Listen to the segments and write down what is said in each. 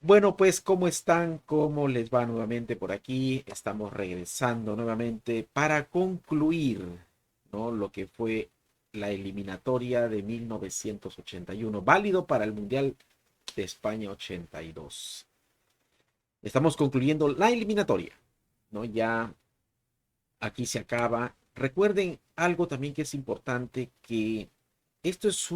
Bueno, pues, ¿cómo están? ¿Cómo les va nuevamente por aquí? Estamos regresando nuevamente para concluir, ¿no? Lo que fue la eliminatoria de 1981, válido para el Mundial de España 82. Estamos concluyendo la eliminatoria, ¿no? Ya aquí se acaba. Recuerden algo también que es importante, que esto es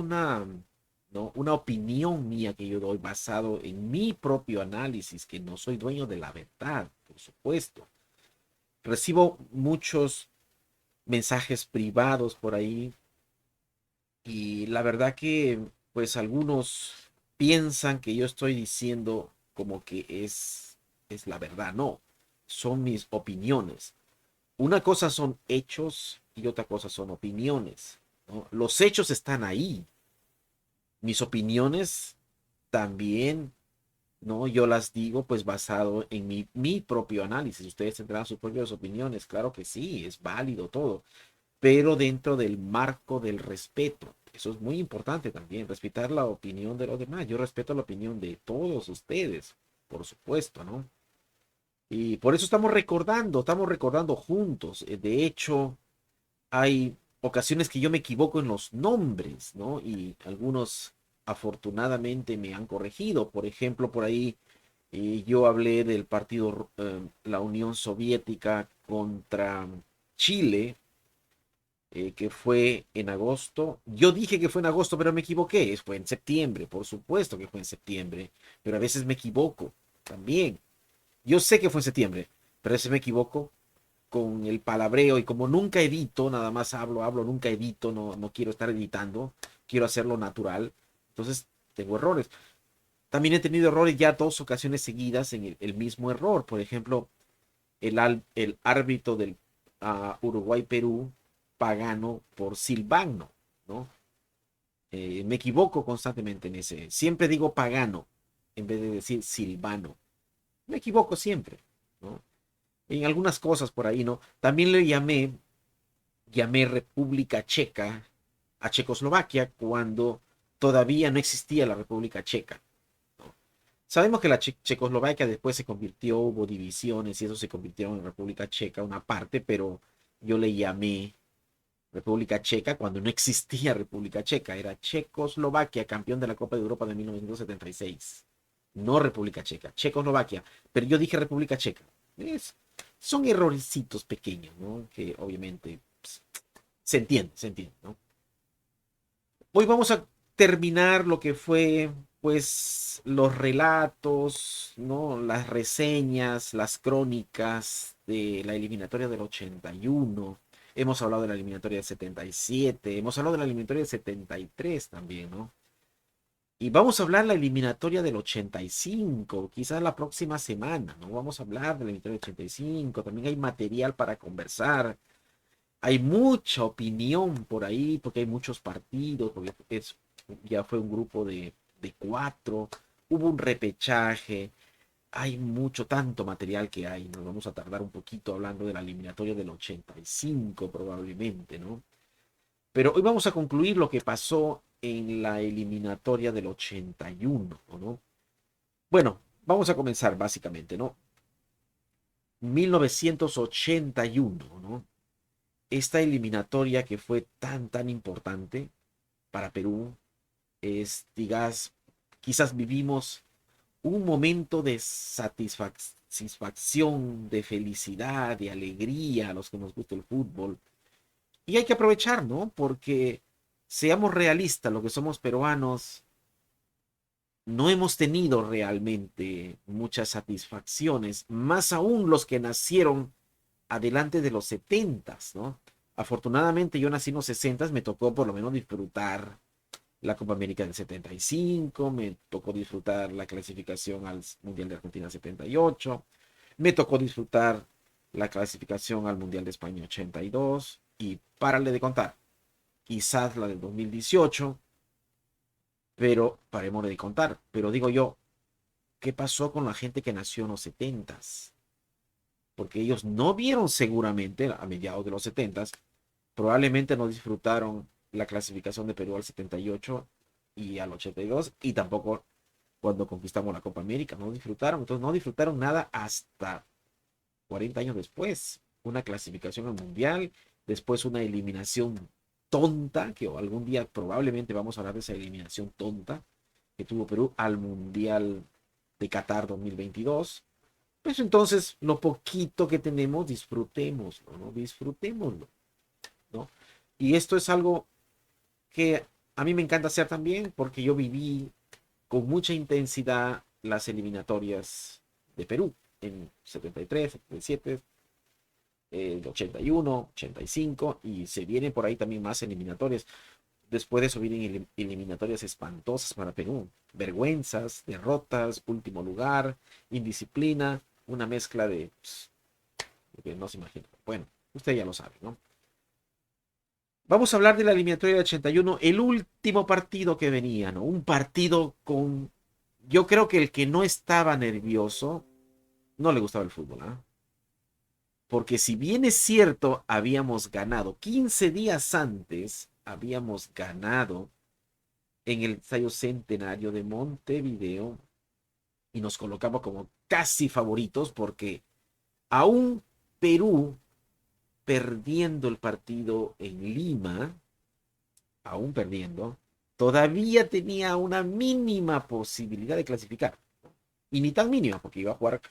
¿no? Una opinión mía que yo doy basado en mi propio análisis, que no soy dueño de la verdad, por supuesto. Recibo muchos mensajes privados por ahí y la verdad que pues algunos piensan que yo estoy diciendo como que es la verdad. No, son mis opiniones. Una cosa son hechos y otra cosa son opiniones, ¿no? Los hechos están ahí. Mis opiniones también, ¿no? Yo las digo pues basado en mi propio análisis. Ustedes tendrán sus propias opiniones, claro que sí, es válido todo, pero dentro del marco del respeto. Eso es muy importante también, respetar la opinión de los demás. Yo respeto la opinión de todos ustedes, por supuesto, ¿no? Y por eso estamos recordando juntos. De hecho, hay ocasiones que yo me equivoco en los nombres, ¿no? Y algunos afortunadamente me han corregido. Por ejemplo, por ahí yo hablé del partido, la Unión Soviética contra Chile, que fue en agosto. Yo dije que fue en agosto, pero me equivoqué. Fue en septiembre, por supuesto que fue en septiembre, pero a veces me equivoco también. Yo sé que fue en septiembre, pero a veces me equivoco con el palabreo, y como nunca edito, nada más hablo, nunca edito, no quiero estar editando, quiero hacerlo natural, entonces tengo errores. También he tenido errores ya dos ocasiones seguidas en el mismo error. Por ejemplo, el árbitro del Uruguay-Perú, Pagano por Silvano, ¿no? Me equivoco constantemente en ese. Siempre digo Pagano en vez de decir Silvano. Me equivoco siempre, ¿no? En algunas cosas por ahí, ¿no? También llamé República Checa a Checoslovaquia cuando todavía no existía la República Checa, ¿no? Sabemos que la Checoslovaquia después se convirtió, hubo divisiones y eso se convirtió en República Checa, una parte, pero yo le llamé República Checa cuando no existía República Checa, era Checoslovaquia, campeón de la Copa de Europa de 1976. No República Checa, Checoslovaquia, pero yo dije República Checa. Es, son errorcitos pequeños, ¿no? Que obviamente pues, se entiende, ¿no? Hoy vamos a terminar lo que fue, pues, los relatos, ¿no? Las reseñas, las crónicas de la eliminatoria del 81. Hemos hablado de la eliminatoria del 77. Hemos hablado de la eliminatoria del 73 también, ¿no? Y vamos a hablar de la eliminatoria del 85, quizás la próxima semana, ¿no? Vamos a hablar de la eliminatoria del 85. También hay material para conversar. Hay mucha opinión por ahí, porque hay muchos partidos, porque ya fue un grupo de cuatro, hubo un repechaje, hay mucho, tanto material que hay. Nos vamos a tardar un poquito hablando de la eliminatoria del 85 probablemente, ¿no? Pero hoy vamos a concluir lo que pasó en la eliminatoria del 81, ¿no? Bueno, vamos a comenzar básicamente, ¿no? 1981, ¿no? Esta eliminatoria que fue tan importante para Perú quizás vivimos un momento de satisfacción, de felicidad, de alegría a los que nos gusta el fútbol. Y hay que aprovechar, ¿no? Porque seamos realistas, lo que somos peruanos, no hemos tenido realmente muchas satisfacciones, más aún los que nacieron adelante de los 70, ¿no? Afortunadamente yo nací en los 60, me tocó por lo menos disfrutar la Copa América del 75, me tocó disfrutar la clasificación al Mundial de Argentina 78, me tocó disfrutar la clasificación al Mundial de España 82 y párale de contar, quizás la del 2018, pero paremos de contar. Pero digo yo, ¿qué pasó con la gente que nació en los 70? Porque ellos no vieron seguramente a mediados de los 70, probablemente no disfrutaron la clasificación de Perú al 78 y al 82 y tampoco cuando conquistamos la Copa América, no disfrutaron, entonces no disfrutaron nada hasta 40 años después, una clasificación al Mundial, después una eliminación tonta, que algún día probablemente vamos a hablar de esa eliminación tonta que tuvo Perú al Mundial de Qatar 2022. Pues entonces, lo poquito que tenemos, disfrutémoslo, ¿no? Disfrutémoslo, ¿no? Y esto es algo que a mí me encanta hacer también, porque yo viví con mucha intensidad las eliminatorias de Perú en 73, 77, 81, 85, y se vienen por ahí también más eliminatorias. Después de eso vienen eliminatorias espantosas para Perú, vergüenzas, derrotas, último lugar, indisciplina, una mezcla de que no se imagina. Bueno, usted ya lo sabe, ¿no? Vamos a hablar de la eliminatoria del 81, el último partido que venía, ¿no? Un partido con... Yo creo que el que no estaba nervioso no le gustaba el fútbol, ¿ah? Porque si bien es cierto, habíamos ganado 15 días antes, habíamos ganado en el Estadio Centenario de Montevideo y nos colocamos como casi favoritos porque aún Perú perdiendo el partido en Lima, aún perdiendo, todavía tenía una mínima posibilidad de clasificar. Y ni tan mínima, porque iba a jugar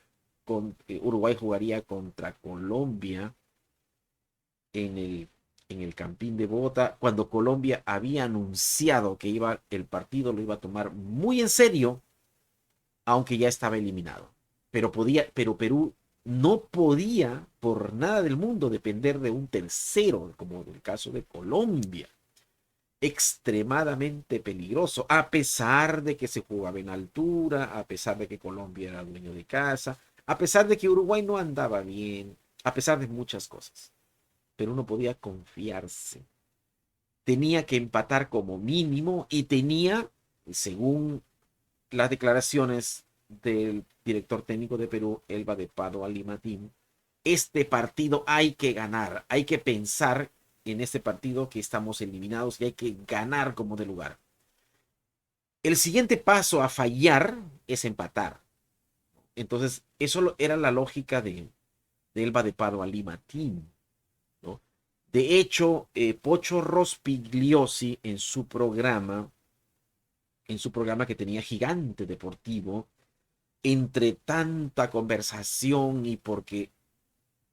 con Uruguay jugaría contra Colombia en el Campín de Bogotá, cuando Colombia había anunciado que el partido lo iba a tomar muy en serio, aunque ya estaba eliminado. Pero Perú no podía por nada del mundo depender de un tercero, como en el caso de Colombia. Extremadamente peligroso, a pesar de que se jugaba en altura, a pesar de que Colombia era dueño de casa, a pesar de que Uruguay no andaba bien, a pesar de muchas cosas. Pero uno podía confiarse. Tenía que empatar como mínimo y tenía, según las declaraciones del director técnico de Perú, Elba de Pado Alimatín, este partido hay que ganar, hay que pensar en este partido que estamos eliminados y hay que ganar como de lugar. El siguiente paso a fallar es empatar. Entonces, eso era la lógica de Elba de Pado Alimatín, ¿no? De hecho, Pocho Rospigliosi en su programa que tenía Gigante Deportivo, entre tanta conversación y porque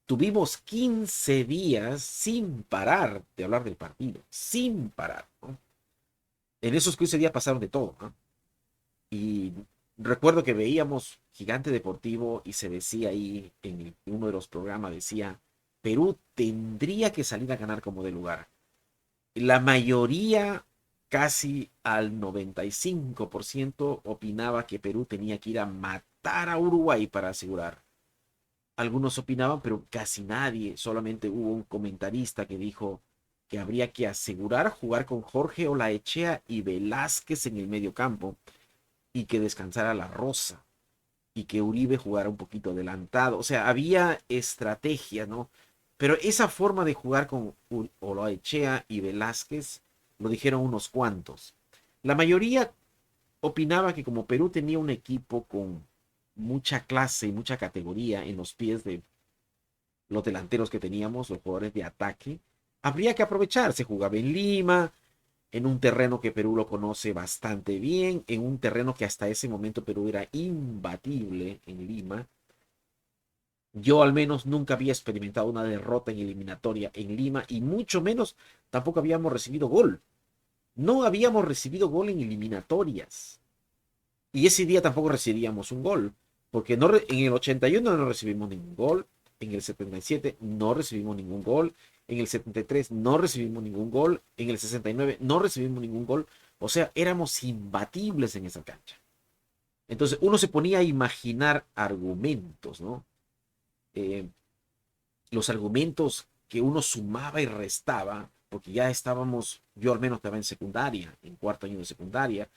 tuvimos 15 días sin parar de hablar del partido, sin parar, ¿no? En esos 15 días pasaron de todo, ¿no? Y recuerdo que veíamos Gigante Deportivo y se decía ahí en uno de los programas, decía, Perú tendría que salir a ganar como de lugar. La mayoría, casi al 95%, opinaba que Perú tenía que ir a matar a Uruguay para asegurar. Algunos opinaban, pero casi nadie. Solamente hubo un comentarista que dijo que habría que asegurar jugar con Jorge Olaechea y Velázquez en el medio campo y que descansara La Rosa y que Uribe jugara un poquito adelantado. O sea, había estrategia, ¿no? Pero esa forma de jugar con Olaechea y Velázquez lo dijeron unos cuantos. La mayoría opinaba que como Perú tenía un equipo con mucha clase y mucha categoría en los pies de los delanteros que teníamos, los jugadores de ataque, habría que aprovechar. Se jugaba en Lima, en un terreno que Perú lo conoce bastante bien, en un terreno que hasta ese momento Perú era imbatible en Lima. Yo al menos nunca había experimentado una derrota en eliminatoria en Lima y mucho menos tampoco habíamos recibido gol. No habíamos recibido gol en eliminatorias. Y ese día tampoco recibíamos un gol, porque en el 81 no recibimos ningún gol, en el 77 no recibimos ningún gol, en el 73 no recibimos ningún gol, en el 69 no recibimos ningún gol. O sea, éramos imbatibles en esa cancha. Entonces uno se ponía a imaginar argumentos, ¿no? Eh, los argumentos que uno sumaba y restaba, porque ya estábamos, yo al menos estaba en secundaria, en cuarto año de secundaria,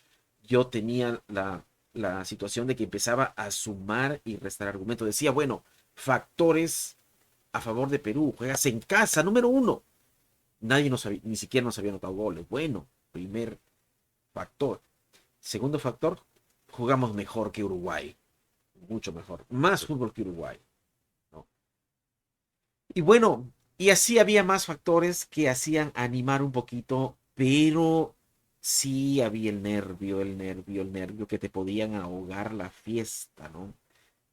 yo tenía la situación de que empezaba a sumar y restar argumentos. Decía, bueno, factores a favor de Perú, juegas en casa, número uno. Nadie nos había, ni siquiera nos había anotado goles. Bueno, primer factor. Segundo factor, jugamos mejor que Uruguay, mucho mejor, más fútbol que Uruguay, ¿no? Y bueno, y así había más factores que hacían animar un poquito, pero sí había el nervio que te podían ahogar la fiesta, ¿no?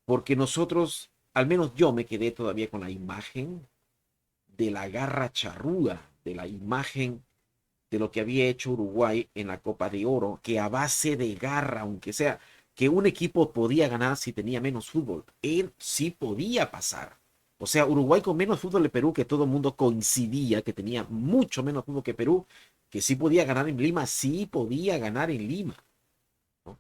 Porque nosotros, al menos yo me quedé todavía con la imagen de la garra charrúa, de la imagen de lo que había hecho Uruguay en la Copa de Oro, que a base de garra, aunque sea que un equipo podía ganar si tenía menos fútbol, él sí podía pasar. O sea, Uruguay con menos fútbol de Perú, que todo el mundo coincidía que tenía mucho menos fútbol que Perú, que sí podía ganar en Lima, sí podía ganar en Lima, ¿no?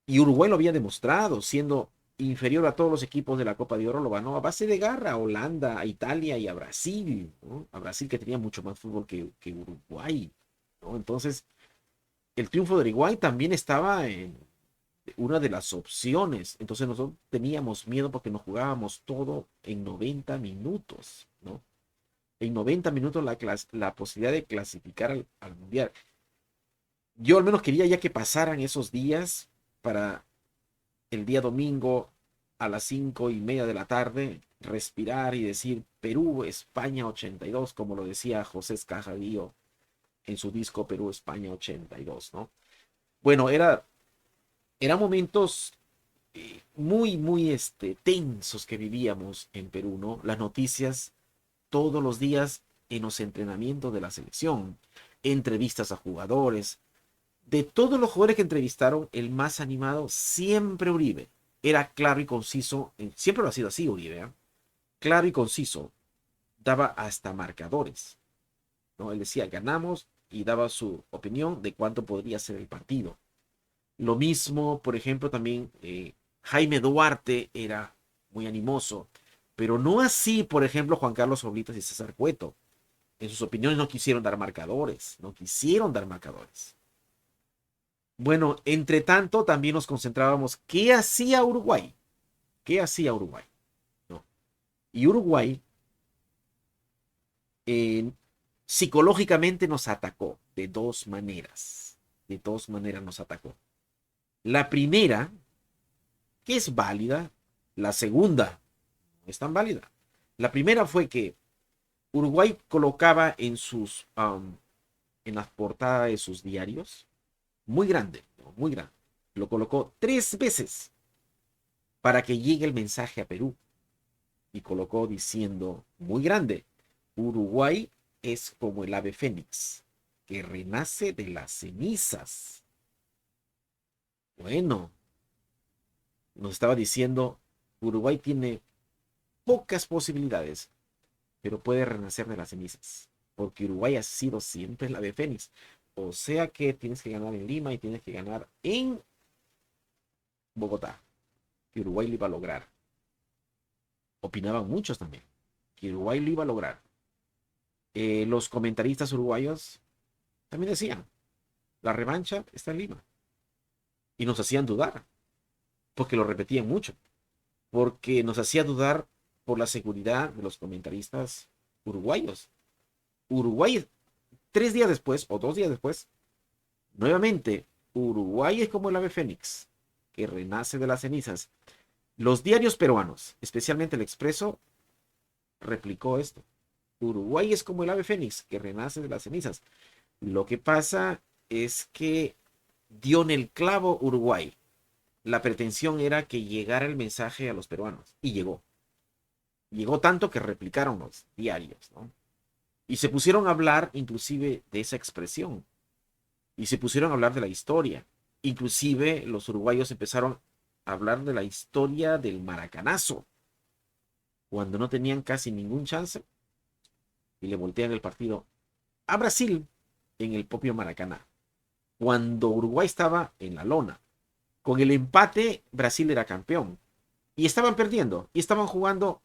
Y Uruguay lo había demostrado, siendo inferior a todos los equipos de la Copa de Oro, lo ganó a base de garra a Holanda, a Italia y a Brasil, ¿no? A Brasil que tenía mucho más fútbol que Uruguay, ¿no? Entonces, el triunfo de Uruguay también estaba en una de las opciones. Entonces nosotros teníamos miedo porque nos jugábamos todo en 90 minutos, ¿no? En 90 minutos la posibilidad de clasificar al Mundial. Yo al menos quería ya que pasaran esos días para el día domingo a las 5:30 de la tarde, respirar y decir Perú, España 82, como lo decía José Escajadillo en su disco Perú, España 82, ¿no? Bueno, eran momentos muy tensos que vivíamos en Perú, ¿no? Las noticias todos los días en los entrenamientos de la selección, entrevistas a jugadores. De todos los jugadores que entrevistaron, el más animado siempre Uribe. Era claro y conciso, siempre lo ha sido así Uribe, ¿eh? Claro y conciso, daba hasta marcadores, ¿no? Él decía, ganamos y daba su opinión de cuánto podría ser el partido. Lo mismo, por ejemplo, también Jaime Duarte era muy animoso, pero no así, por ejemplo, Juan Carlos Oblitas y César Cueto. En sus opiniones no quisieron dar marcadores, no quisieron dar marcadores. Bueno, entre tanto, también nos concentrábamos, ¿qué hacía Uruguay? ¿Qué hacía Uruguay? ¿No? Y Uruguay eh, psicológicamente nos atacó de dos maneras. De dos maneras nos atacó. La primera, que es válida, la segunda no es tan válida. La primera fue que Uruguay colocaba en las portadas de sus diarios, muy grande, ¿no? Muy grande. Lo colocó 3 veces para que llegue el mensaje a Perú. Y colocó diciendo, muy grande, Uruguay es como el ave fénix, que renace de las cenizas. Bueno, nos estaba diciendo, Uruguay tiene pocas posibilidades, pero puede renacer de las cenizas, porque Uruguay ha sido siempre el ave fénix. O sea que tienes que ganar en Lima y tienes que ganar en Bogotá, que Uruguay lo iba a lograr. Opinaban muchos también, que Uruguay lo iba a lograr. Los comentaristas uruguayos también decían, la revancha está en Lima. Y nos hacían dudar, porque lo repetían mucho, porque nos hacía dudar por la seguridad de los comentaristas uruguayos. Uruguay, 3 días después o 2 días después, nuevamente, Uruguay es como el ave fénix, que renace de las cenizas. Los diarios peruanos, especialmente el Expreso, replicó esto. Uruguay es como el ave fénix, que renace de las cenizas. Lo que pasa es que dio en el clavo Uruguay. La pretensión era que llegara el mensaje a los peruanos. Y llegó. Llegó tanto que replicaron los diarios, ¿no? Y se pusieron a hablar inclusive de esa expresión. Y se pusieron a hablar de la historia. Inclusive los uruguayos empezaron a hablar de la historia del maracanazo. Cuando no tenían casi ningún chance. Y le voltean el partido a Brasil en el propio Maracaná. Cuando Uruguay estaba en la lona. Con el empate, Brasil era campeón. Y estaban perdiendo. Y estaban jugando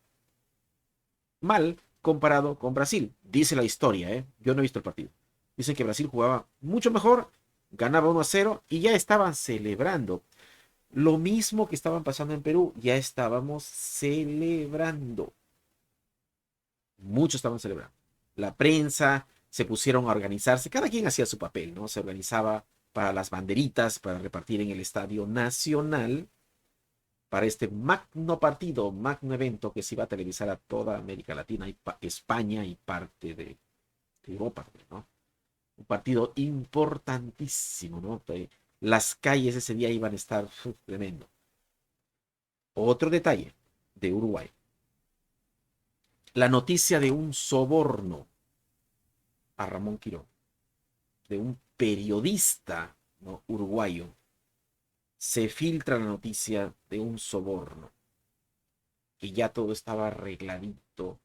mal comparado con Brasil. Dice la historia, ¿eh? Yo no he visto el partido. Dicen que Brasil jugaba mucho mejor, ganaba 1-0 y ya estaban celebrando. Lo mismo que estaban pasando en Perú, ya estábamos celebrando. Muchos estaban celebrando. La prensa se pusieron a organizarse, cada quien hacía su papel, ¿no? Se organizaba para las banderitas, para repartir en el Estadio Nacional, para este magno partido, magno evento que se iba a televisar a toda América Latina y España y parte de Europa, ¿no? Un partido importantísimo, ¿no? Las calles ese día iban a estar tremendo. Otro detalle de Uruguay. La noticia de un soborno a Ramón Quiroga, de un periodista, ¿no?, uruguayo. Se filtra la noticia de un soborno, que ya todo estaba arregladito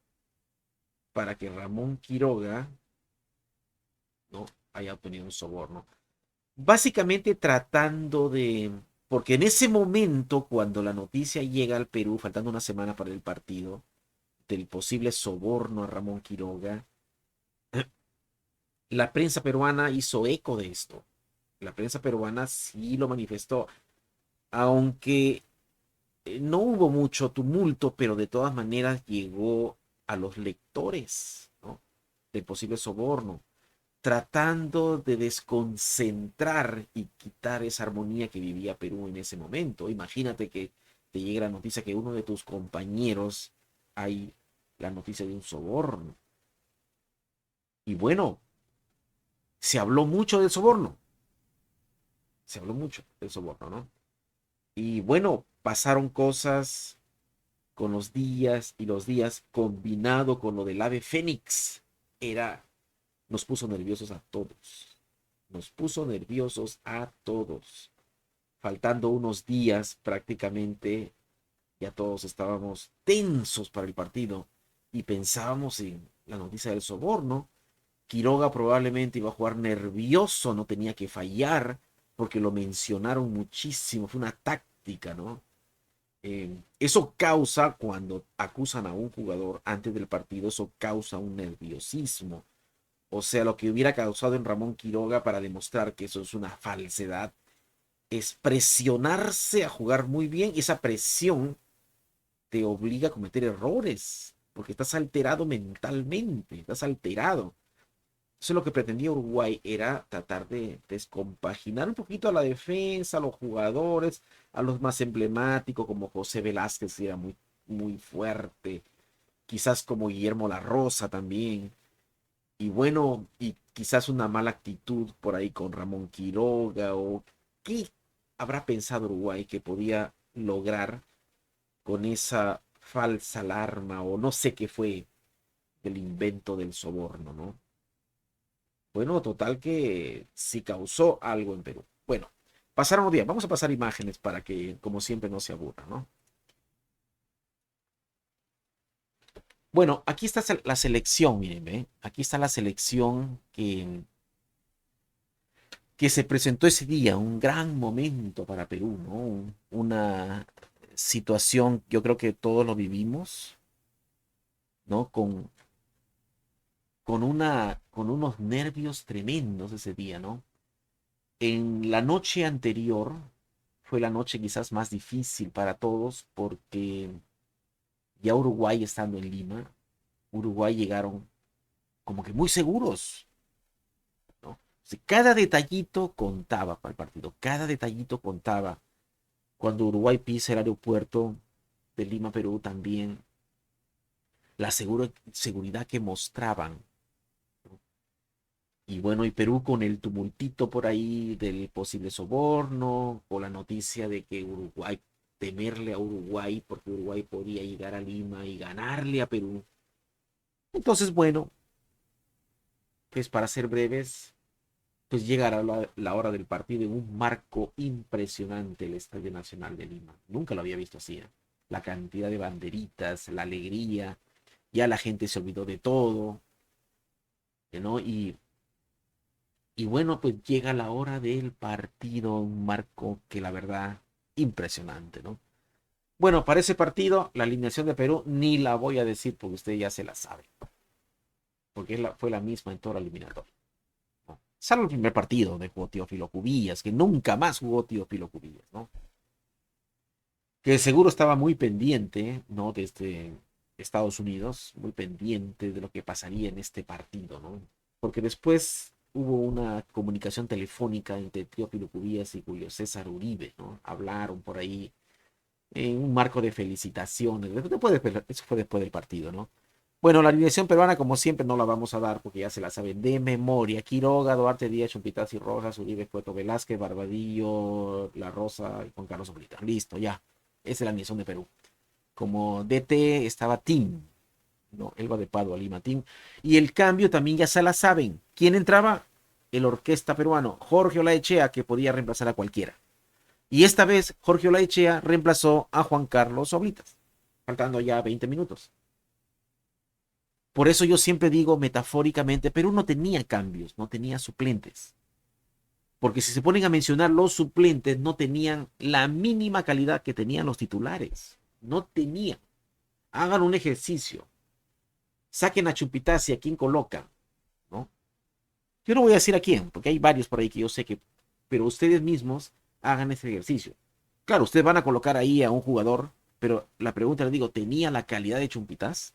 para que Ramón Quiroga, ¿no?, haya obtenido un soborno. Básicamente tratando de... Porque en ese momento, cuando la noticia llega al Perú, faltando una semana para el partido, del posible soborno a Ramón Quiroga, la prensa peruana hizo eco de esto. La prensa peruana sí lo manifestó, aunque no hubo mucho tumulto, pero de todas maneras llegó a los lectores, ¿no?, del posible soborno, tratando de desconcentrar y quitar esa armonía que vivía Perú en ese momento. Imagínate que te llegue la noticia que uno de tus compañeros hay la noticia de un soborno. Y bueno, se habló mucho del soborno. Se habló mucho del soborno, ¿no? Y bueno, pasaron cosas con los días, combinado con lo del ave fénix, nos puso nerviosos a todos. Nos puso nerviosos a todos. Faltando unos días prácticamente, ya todos estábamos tensos para el partido y pensábamos en la noticia del soborno. Quiroga probablemente iba a jugar nervioso, no tenía que fallar, porque lo mencionaron muchísimo, fue una táctica, ¿no? Eso causa, cuando acusan a un jugador antes del partido, eso causa un nerviosismo. O sea, lo que hubiera causado en Ramón Quiroga para demostrar que eso es una falsedad, es presionarse a jugar muy bien, y esa presión te obliga a cometer errores, porque estás alterado mentalmente, estás alterado. Eso es lo que pretendía Uruguay, era tratar de descompaginar un poquito a la defensa, a los jugadores, a los más emblemáticos como José Velázquez, que era muy, muy fuerte, quizás como Guillermo La Rosa también. Y bueno, y quizás una mala actitud por ahí con Ramón Quiroga, o qué habrá pensado Uruguay que podía lograr con esa falsa alarma, o no sé qué fue el invento del soborno, ¿no? Bueno, total que sí causó algo en Perú. Bueno, pasaron los días. Vamos a pasar imágenes para que, como siempre, no se aburra, ¿no? Bueno, aquí está la selección, miren, ¿eh? Aquí está la selección que se presentó ese día, un gran momento para Perú, ¿no? Una situación, yo creo que todos lo vivimos, ¿no? Con unos nervios tremendos ese día, ¿no? En la noche anterior fue la noche quizás más difícil para todos, porque ya Uruguay estando en Lima, Uruguay llegaron como que muy seguros, ¿no? O sea, cada detallito contaba para el partido, cada detallito contaba. Cuando Uruguay pisa el aeropuerto de Lima, Perú, también la seguridad que mostraban. Y bueno, y Perú con el tumultito por ahí del posible soborno, o la noticia de que Uruguay, temerle a Uruguay, porque Uruguay podía llegar a Lima y ganarle a Perú. Entonces, bueno, pues para ser breves, pues llegará la hora del partido en un marco impresionante, el Estadio Nacional de Lima. Nunca lo había visto así, ¿eh? La cantidad de banderitas, la alegría, ya la gente se olvidó de todo, ¿no? Y bueno, pues llega la hora del partido, un marco que la verdad, impresionante, ¿no? Bueno, para ese partido, la alineación de Perú ni la voy a decir porque usted ya se la sabe, porque fue la misma en toda la eliminatoria, ¿no? Salvo el primer partido donde jugó Teófilo Cubillas, que nunca más jugó Teófilo Cubillas, ¿no? Que seguro estaba muy pendiente, ¿no? Desde Estados Unidos, muy pendiente de lo que pasaría en este partido, ¿no? Porque después hubo una comunicación telefónica entre Teófilo Cubías y Julio César Uribe, ¿no? Hablaron por ahí en un marco de felicitaciones. Eso fue después del partido, ¿no? Bueno, la alineación peruana, como siempre, no la vamos a dar porque ya se la saben de memoria. Quiroga, Duarte Díaz, Chumpitaz y Rojas, Uribe, Cueto Velázquez, Barbadillo, La Rosa y Juan Carlos Oblita. Listo, ya. Esa es la alineación de Perú. Como DT estaba Tim, ¿no? Elba de Padua, Lima, Tim. Y el cambio también ya se la saben. ¿Quién entraba? El orquesta peruano, Jorge Olaechea, que podía reemplazar a cualquiera. Y esta vez Jorge Olaechea reemplazó a Juan Carlos Oblitas, faltando ya 20 minutos. Por eso yo siempre digo metafóricamente, Perú no tenía cambios, no tenía suplentes. Porque si se ponen a mencionar los suplentes, no tenían la mínima calidad que tenían los titulares. No tenían. Hagan un ejercicio. Saquen a Chumpitaz y a quién colocan, ¿no? Yo no voy a decir a quién, porque hay varios por ahí que yo sé que, pero ustedes mismos hagan ese ejercicio. Claro, ustedes van a colocar ahí a un jugador, pero la pregunta les digo, ¿tenía la calidad de Chumpitaz?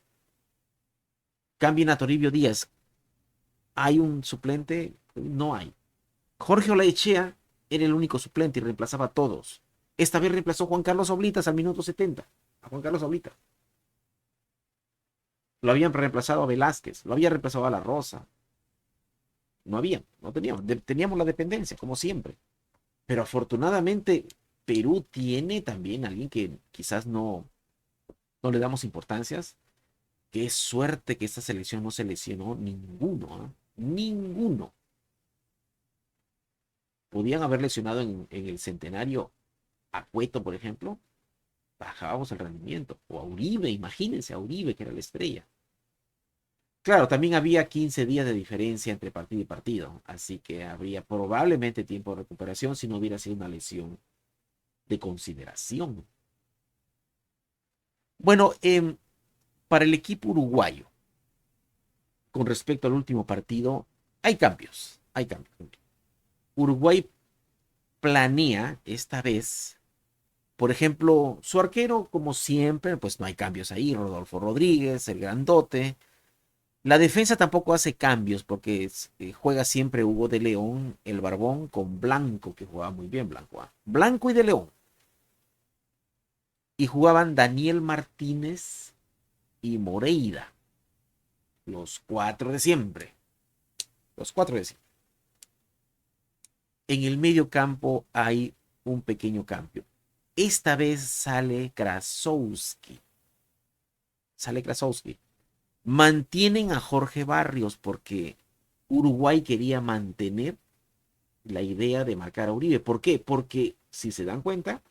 Cambien a Toribio Díaz. ¿Hay un suplente? No hay. Jorge Olaechea era el único suplente y reemplazaba a todos. Esta vez reemplazó a Juan Carlos Oblitas al minuto 70. A Juan Carlos Oblitas. Lo habían reemplazado a Velázquez, lo había reemplazado a La Rosa. No había, no teníamos. Teníamos la dependencia, como siempre. Pero afortunadamente Perú tiene también a alguien que quizás no le damos importancias. Qué suerte que esta selección no se lesionó ninguno, ¿eh? Ninguno. Podían haber lesionado en el centenario a Cueto, por ejemplo, bajábamos el rendimiento. O a Uribe, imagínense a Uribe, que era la estrella. Claro, también había 15 días de diferencia entre partido y partido, así que habría probablemente tiempo de recuperación si no hubiera sido una lesión de consideración. Bueno, para el equipo uruguayo, con respecto al último partido, hay cambios, hay cambios. Uruguay planea esta vez, por ejemplo, su arquero, como siempre, pues no hay cambios ahí, Rodolfo Rodríguez, el grandote. La defensa tampoco hace cambios porque juega siempre Hugo de León, el Barbón, con Blanco, que jugaba muy bien Blanco. Blanco y de León. Y jugaban Daniel Martínez y Moreira. Los cuatro de siempre. Los cuatro de siempre. En el medio campo hay un pequeño cambio. Esta vez sale Krasowski. Sale Krasowski. Mantienen a Jorge Barrios porque Uruguay quería mantener la idea de marcar a Uribe. ¿Por qué? Porque, si se dan cuenta,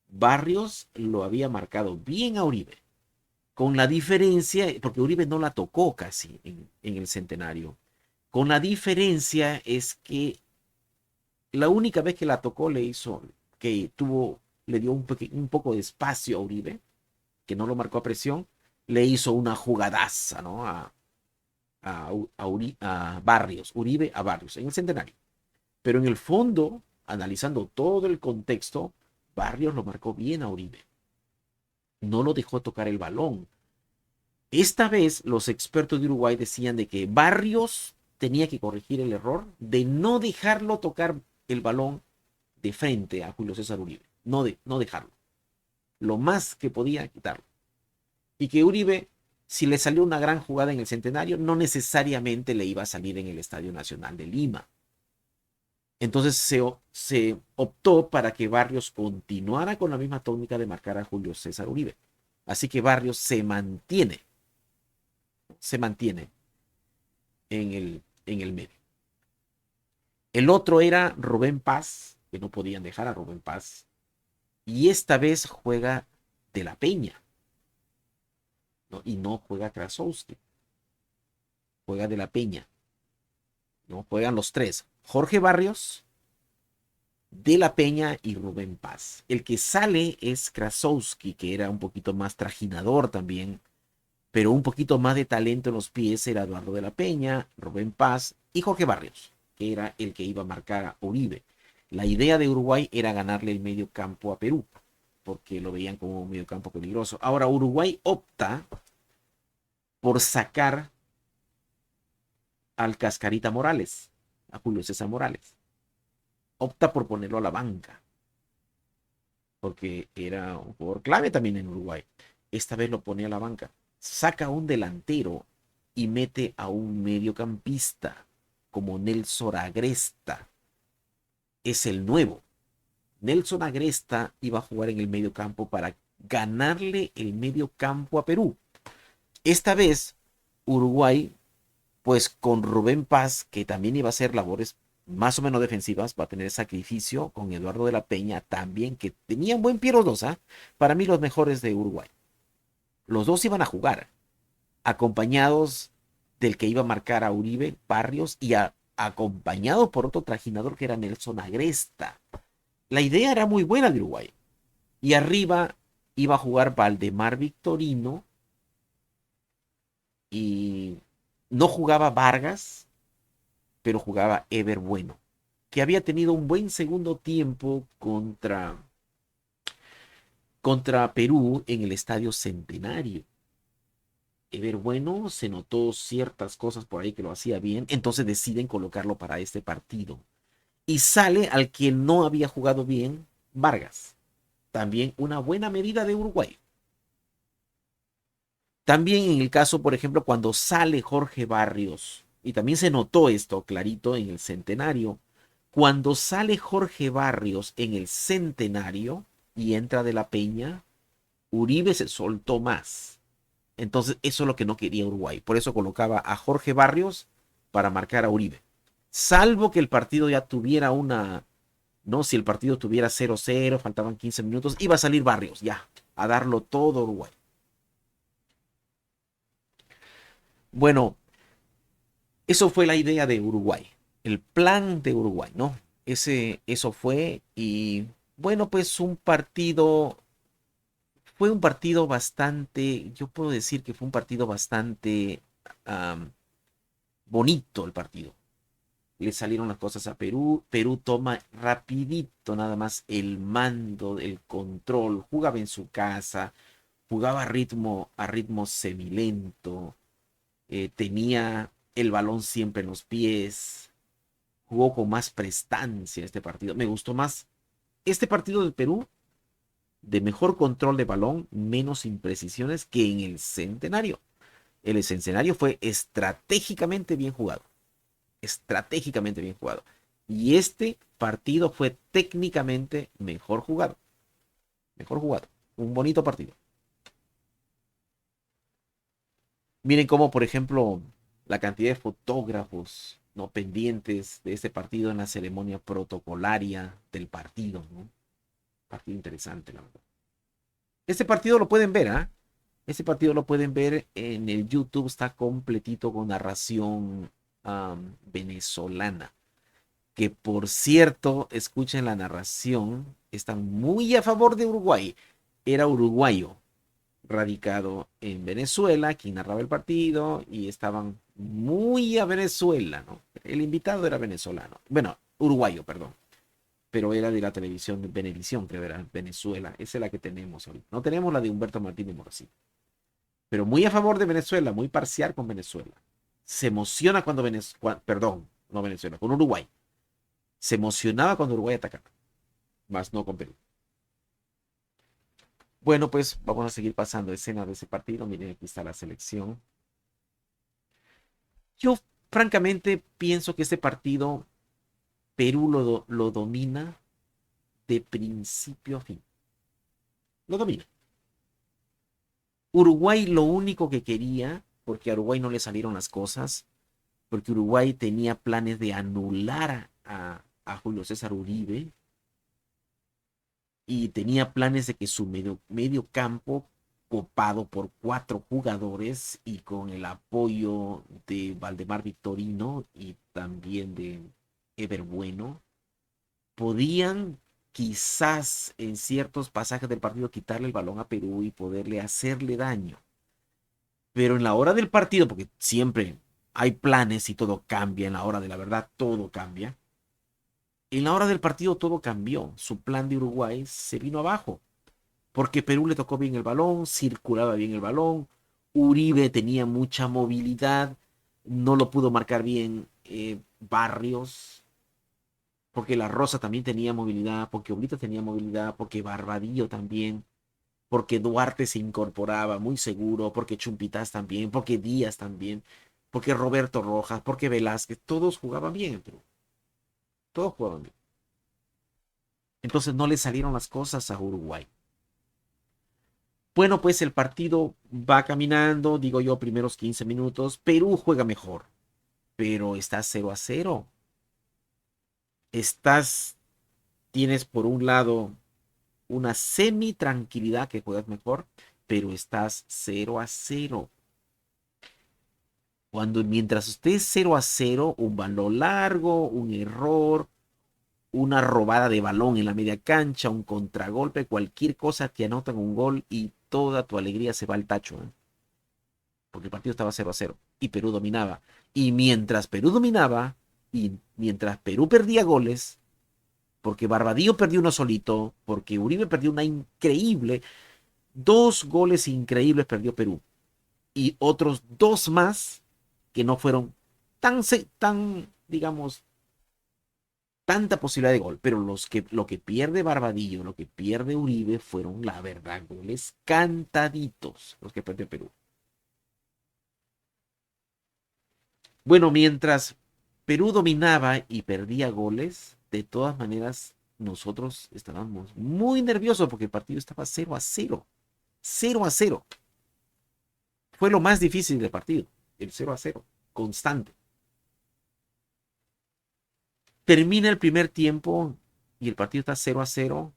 Barrios lo había marcado bien a Uribe. Con la diferencia, porque Uribe no la tocó casi en el centenario. Con la diferencia es que la única vez que la tocó le dio un poco de espacio a Uribe, que no lo marcó a presión, le hizo una jugadaza, ¿no? A Barrios, Uribe a Barrios, en el centenario. Pero en el fondo, analizando todo el contexto, Barrios lo marcó bien a Uribe. No lo dejó tocar el balón. Esta vez los expertos de Uruguay decían de que Barrios tenía que corregir el error de no dejarlo tocar el balón de frente a Julio César Uribe. No dejarlo. Lo más que podía quitarlo. Y que Uribe, si le salió una gran jugada en el Centenario, no necesariamente le iba a salir en el Estadio Nacional de Lima. Entonces se optó para que Barrios continuara con la misma tónica de marcar a Julio César Uribe. Así que Barrios se mantiene en el medio. El otro era Rubén Paz, que no podían dejar a Rubén Paz. Y esta vez juega de la Peña, ¿no? Y no juega Krasowski, juega de la Peña, ¿no? Juegan los tres, Jorge Barrios, de la Peña y Rubén Paz. El que sale es Krasowski, que era un poquito más trajinador también, pero un poquito más de talento en los pies era Eduardo de la Peña, Rubén Paz y Jorge Barrios, que era el que iba a marcar a Uribe. La idea de Uruguay era ganarle el medio campo a Perú, porque lo veían como un medio campo peligroso. Ahora Uruguay opta por sacar al Cascarita Morales. a Julio César Morales. Opta por ponerlo a la banca, porque era un jugador clave también en Uruguay. Esta vez lo pone a la banca. Saca un delantero y mete a un mediocampista como Nelson Agresta. Es el nuevo. Nelson Agresta iba a jugar en el mediocampo para ganarle el mediocampo a Perú. Esta vez Uruguay, pues con Rubén Paz, que también iba a hacer labores más o menos defensivas, va a tener sacrificio con Eduardo de la Peña también, que tenían buen pie los dos, ¿eh? Para mí los mejores de Uruguay. Los dos iban a jugar, acompañados del que iba a marcar a Uribe, Barrios, y acompañado por otro trajinador que era Nelson Agresta. La idea era muy buena de Uruguay. Y arriba iba a jugar Valdemar Victorino y no jugaba Vargas, pero jugaba Ever Bueno, que había tenido un buen segundo tiempo contra Perú en el Estadio Centenario. Ever Bueno se notó ciertas cosas por ahí que lo hacía bien, entonces deciden colocarlo para este partido. Y sale al que no había jugado bien, Vargas. También una buena medida de Uruguay. También en el caso, por ejemplo, cuando sale Jorge Barrios, y también se notó esto clarito en el Centenario, cuando sale Jorge Barrios en el Centenario y entra de la Peña, Uribe se soltó más. Entonces eso es lo que no quería Uruguay. Por eso colocaba a Jorge Barrios para marcar a Uribe. Salvo que el partido ya tuviera una, ¿no? Si el partido tuviera 0-0, faltaban 15 minutos, iba a salir Barrios ya, a darlo todo Uruguay. Bueno, eso fue la idea de Uruguay, el plan de Uruguay, ¿no? Eso fue y bueno, pues fue un partido bastante, yo puedo decir que fue un partido bastante um, bonito el partido. Le salieron las cosas a Perú, Perú toma rapidito nada más el mando, el control, jugaba en su casa, jugaba a ritmo semilento, tenía el balón siempre en los pies, jugó con más prestancia este partido. Me gustó más este partido del Perú, de mejor control de balón, menos imprecisiones que en el Centenario. El Centenario fue estratégicamente bien jugado. Estratégicamente bien jugado. Y este partido fue técnicamente mejor jugado. Mejor jugado. Un bonito partido. Miren cómo, por ejemplo, la cantidad de fotógrafos no pendientes de este partido en la ceremonia protocolaria del partido, ¿no? Partido interesante, la verdad. Este partido lo pueden ver, ¿ah? Este partido lo pueden ver en el YouTube, está completito con narración venezolana. Que por cierto, escuchen la narración, están muy a favor de Uruguay. Era uruguayo, radicado en Venezuela, quien narraba el partido, y estaban muy a Venezuela, ¿no? El invitado era venezolano, bueno, uruguayo, perdón, pero era de la televisión de Venevisión, creo que era Venezuela, esa es la que tenemos ahorita. No tenemos la de Humberto Martínez Morosí, pero muy a favor de Venezuela, muy parcial con Venezuela. Se emociona cuando Venezuela, perdón, no Venezuela, con Uruguay. Se emocionaba cuando Uruguay atacaba, más no con Perú. Bueno, pues vamos a seguir pasando escenas de ese partido. Miren, aquí está la selección. Yo, francamente, pienso que este partido Perú lo domina de principio a fin. Lo domina. Uruguay lo único que quería, porque a Uruguay no le salieron las cosas, porque Uruguay tenía planes de anular a Julio César Uribe y tenía planes de que su medio campo, copado por 4 jugadores y con el apoyo de Valdemar Victorino y también de Ever Bueno, podían quizás en ciertos pasajes del partido quitarle el balón a Perú y poderle hacerle daño. Pero en la hora del partido, porque siempre hay planes y todo cambia, en la hora de la verdad todo cambia. En la hora del partido todo cambió. Su plan de Uruguay se vino abajo. Porque Perú le tocó bien el balón, circulaba bien el balón, Uribe tenía mucha movilidad, no lo pudo marcar bien Barrios, porque La Rosa también tenía movilidad, porque Oblitas tenía movilidad, porque Barbadillo también, porque Duarte se incorporaba muy seguro, porque Chumpitas también, porque Díaz también, porque Roberto Rojas, porque Velázquez, todos jugaban bien en Perú, todos jugaban bien. Entonces no le salieron las cosas a Uruguay. Bueno, pues el partido va caminando, digo yo, primeros 15 minutos. Perú juega mejor, pero está 0-0. Estás, tienes por un lado una semi tranquilidad que juegas mejor, pero estás 0-0. Cuando mientras estés 0-0, un balón largo, un error, una robada de balón en la media cancha, un contragolpe, cualquier cosa te anotan un gol y toda tu alegría se va al tacho, ¿eh? Porque el partido estaba 0-0 y Perú dominaba. Y mientras Perú dominaba y mientras Perú perdía goles, porque Barbadillo perdió uno solito, porque Uribe perdió una increíble, dos goles increíbles perdió Perú y otros dos más que no fueron tan digamos, tanta posibilidad de gol, pero lo que pierde Barbadillo, lo que pierde Uribe fueron, la verdad, goles cantaditos, los que perdió Perú. Bueno, mientras Perú dominaba y perdía goles, de todas maneras nosotros estábamos muy nerviosos porque el partido estaba 0-0. 0-0. Fue lo más difícil del partido, el 0-0, constante. Termina el primer tiempo y el partido está 0-0.